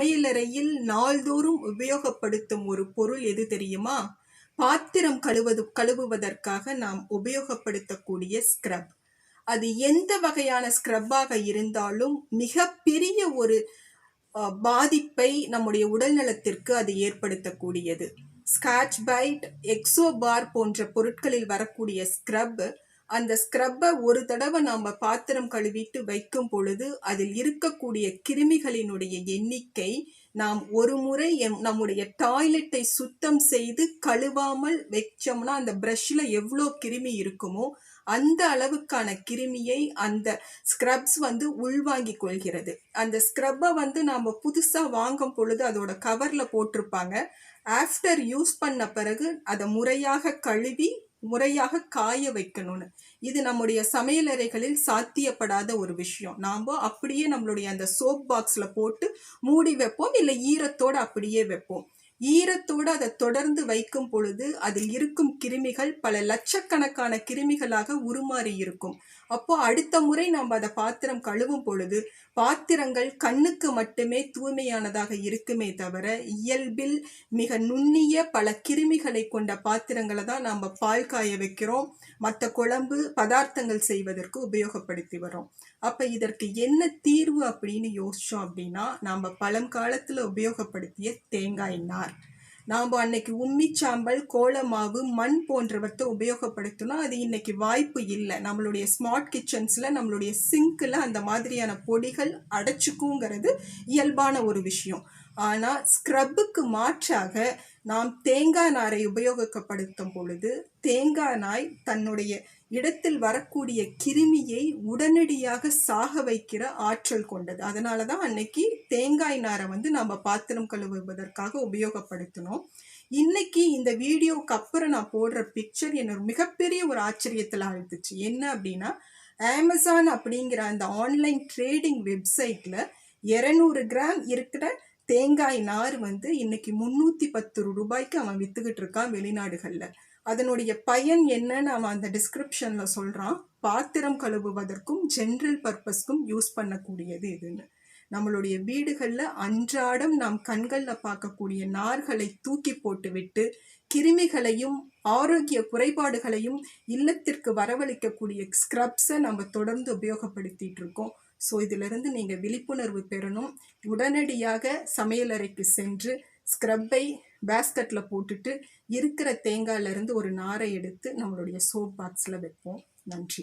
சமையலறையில் நாள்தோறும் உபயோகப்படுத்தும் ஒரு பொருள் எது தெரியுமா? பாத்திரம் கழுவுவதற்காக நாம் உபயோகப்படுத்தக்கூடிய ஸ்க்ரப். அது எந்த வகையான ஸ்க்ரப்பாக இருந்தாலும் மிகப்பெரிய ஒரு பாதிப்பை நம்முடைய உடல் நலத்திற்கு அது ஏற்படுத்தக்கூடியது. ஸ்காட்ச் பைட், எக்ஸோ பார் போன்ற பொருட்களில் வரக்கூடிய ஸ்க்ரப், அந்த ஸ்க்ரப்பை ஒரு தடவை நாம பாத்திரம் கழுவிட்டு வைக்கும் பொழுது அதில் இருக்கக்கூடிய கிருமிகளினுடைய எண்ணிக்கை நாம் ஒரு முறை நம்முடைய டாய்லெட்டை சுத்தம் செய்து கழுவாமல் வச்சோம்னா அந்த பிரஷ்ல எவ்வளோ கிருமி இருக்குமோ அந்த அளவுக்கான கிருமியை அந்த ஸ்க்ரப்ஸ் உள்வாங்கிக் கொள்கிறது. அந்த ஸ்க்ரப்பை நாம புதுசா வாங்கும் பொழுது அதோட கவர்ல போட்டிருப்பாங்க. ஆஃப்டர் யூஸ் பண்ண பிறகு அதை முறையாக கழுவி முறையாக காய வைக்கணும்னு. இது நம்முடைய சமையலறைகளில் சாத்தியப்படாத ஒரு விஷயம். நாம அப்படியே நம்மளுடைய அந்த சோப் பாக்ஸ்ல போட்டு மூடி வைப்போம், இல்லை ஈரத்தோட அப்படியே வைப்போம். ஈரத்தோடு அதை தொடர்ந்து வைக்கும் பொழுது அதில் இருக்கும் கிருமிகள் பல லட்சக்கணக்கான கிருமிகளாக உருமாறி இருக்கும். அப்போ அடுத்த முறை நாம் அதை பாத்திரம் கழுவும் பொழுது பாத்திரங்கள் கண்ணுக்கு மட்டுமே தூய்மையானதாக இருக்குமே தவிர இயல்பில் மிக நுண்ணிய பல கிருமிகளை கொண்ட பாத்திரங்களை தான் நாம் பால் காய வைக்கிறோம், மற்ற குழம்பு பதார்த்தங்கள் செய்வதற்கு உபயோகப்படுத்தி வரோம். அப்ப இதற்கு என்ன தீர்வு அப்படின்னு யோசிச்சோம் அப்படின்னா, நாம பழங்காலத்துல உபயோகப்படுத்திய தேங்காய் நார். நாம் அன்னைக்கு உம்மிச்சாம்பல், கோலமாவு, மண் போன்றவற்றை உபயோகப்படுத்தினோம். அது இன்னைக்கு வாய்ப்பு இல்லை. நம்மளுடைய ஸ்மார்ட் கிச்சன்ஸ்ல நம்மளுடைய சிங்க்ல அந்த மாதிரியான பொடிகள் அடைச்சுக்குங்கிறது இயல்பான ஒரு விஷயம். ஆனா ஸ்க்ரப்புக்கு மாற்றாக நாம் தேங்காய் நாரை உபயோகப்படுத்தும் பொழுது தேங்காய் நாய் தன்னுடைய இடத்தில் வரக்கூடிய கிருமியை உடனடியாக சாக வைக்கிற ஆற்றல் கொண்டது. அதனாலதான் அன்னைக்கு தேங்காய் நாரை நம்ம பாத்திரம் கழுவுவதற்காக உபயோகப்படுத்தினோம். இன்னைக்கு இந்த வீடியோவுக்கு அப்புறம் நான் போடுற பிக்சர் என்ன மிகப்பெரிய ஒரு ஆச்சரியத்துல ஆயிடுச்சு. என்ன அப்படின்னா, அமேசான் அப்படிங்கிற அந்த ஆன்லைன் ட்ரேடிங் வெப்சைட்ல 200 கிராம் இருக்கிற தேங்காய் நார் இன்னைக்கு 310 ரூபாய்க்கு அவன் வித்துக்கிட்டு இருக்கான் வெளிநாடுகள்ல. அதனுடைய பயன் என்னன்னு அவன் அந்த டிஸ்கிரிப்ஷன்ல சொல்றான். பாத்திரம் கழுவுவதற்கும் ஜென்ரல் பர்பஸ்க்கும் யூஸ் பண்ணக்கூடியது இதுன்னு. நம்மளுடைய வீடுகள்ல அன்றாடம் நாம் கண்கள்ல பார்க்கக்கூடிய நார்களை தூக்கி போட்டு விட்டு கிருமிகளையும் ஆரோக்கிய குறைபாடுகளையும் இல்லத்திற்கு வரவழைக்கக்கூடிய ஸ்க்ரப்ஸை நம்ம தொடர்ந்து உபயோகப்படுத்திட்டு இருக்கோம். ஸோ இதுல இருந்து நீங்க விழிப்புணர்வு பெறணும். உடனடியாக சமையலறைக்கு சென்று ஸ்க்ரப்பை பேஸ்கெட்ல போட்டுட்டு இருக்கிற தேங்காயில இருந்து ஒரு நாரை எடுத்து நம்மளுடைய சோப் பாக்ஸ்ல வைப்போம். நன்றி.